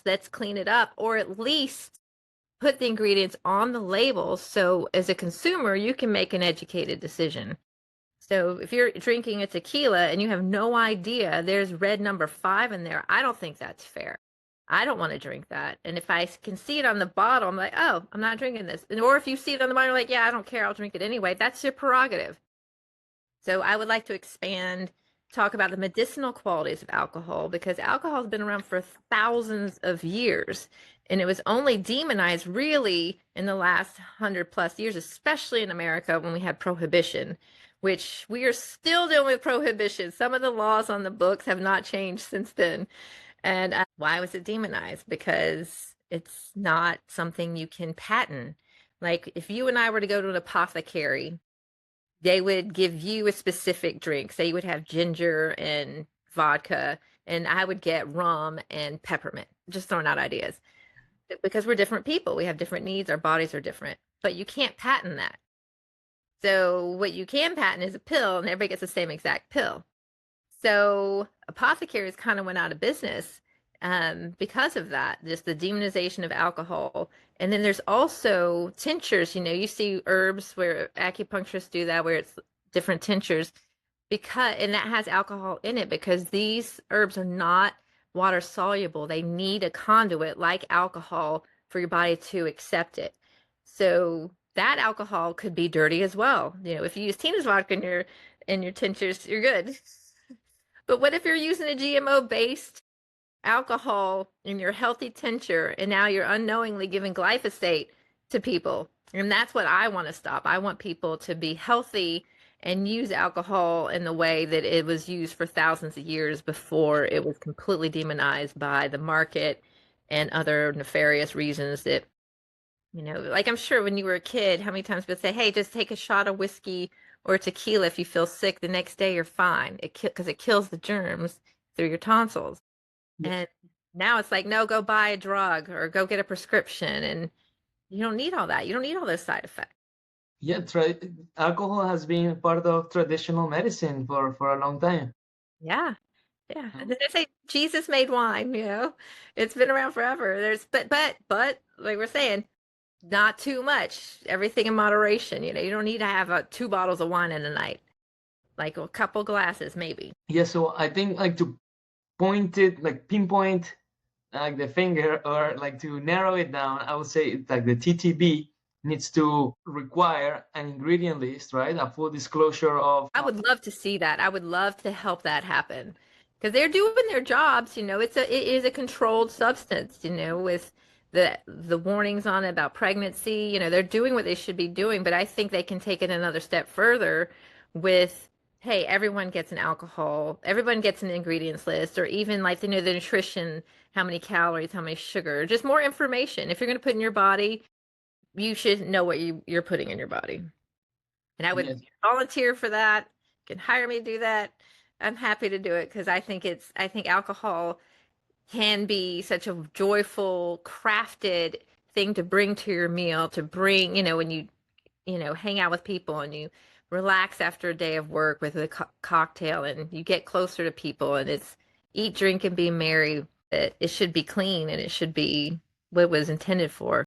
let's clean it up, or at least put the ingredients on the label so as a consumer you can make an educated decision. So if you're drinking a tequila and you have no idea there's red number 5 in there, I don't think that's fair. I don't want to drink that. And if I can see it on the bottle, I'm like, oh, I'm not drinking this. Or if you see it on the bottle, you're like, yeah, I don't care, I'll drink it anyway. That's your prerogative. So I would like to talk about the medicinal qualities of alcohol, because alcohol has been around for thousands of years. And it was only demonized really in the last 100+ years, especially in America when we had prohibition, which we are still dealing with prohibition. Some of the laws on the books have not changed since then. And why was it demonized? Because it's not something you can patent. Like if you and I were to go to an apothecary, they would give you a specific drink. Say you would have ginger and vodka, and I would get rum and peppermint. Just throwing out ideas. Because we're different people. We have different needs. Our bodies are different. But you can't patent that. So what you can patent is a pill, and everybody gets the same exact pill. So apothecaries kind of went out of business because of that, just the demonization of alcohol. And then there's also tinctures. You see herbs where acupuncturists do that, where it's different tinctures, and that has alcohol in it, because these herbs are not water soluble. They need a conduit like alcohol for your body to accept it. So that alcohol could be dirty as well. If you use Tina's vodka in your tinctures, you're good. But what if you're using a GMO-based alcohol in your healthy tincture, and now you're unknowingly giving glyphosate to people? And that's what I want to stop. I want people to be healthy and use alcohol in the way that it was used for thousands of years before it was completely demonized by the market and other nefarious reasons that, like I'm sure when you were a kid, how many times people say, hey, just take a shot of whiskey or tequila if you feel sick, the next day you're fine, because it kills the germs through your tonsils. Yeah. And now it's like, no, go buy a drug or go get a prescription, and you don't need all that. You don't need all those side effects. Yeah, alcohol has been part of traditional medicine for a long time. Yeah. Yeah. And then they say Jesus made wine, it's been around forever. But like we're saying, not too much, everything in moderation. You don't need to have 2 bottles of wine in a night, like a couple glasses, maybe. Yeah, so I think like to pinpoint like the finger, or like to narrow it down, I would say it's like the TTB needs to require an ingredient list, right? A full disclosure of. I would love to see that. I would love to help that happen, because they're doing their jobs. It is a controlled substance. With the warnings on it about pregnancy. They're doing what they should be doing, but I think they can take it another step further with, hey, everyone gets everyone gets an ingredients list, or even like the nutrition, how many calories, how many sugar, just more information. If you're going to put in your body, you should know what you're putting in your body. And I would Yes. volunteer for that. You can hire me to do that. I'm happy to do it, because I think alcohol can be such a joyful, crafted thing to bring to your meal, to bring, when you hang out with people and you relax after a day of work with a cocktail, and you get closer to people, and it's eat, drink, and be merry. It should be clean, and it should be what it was intended for.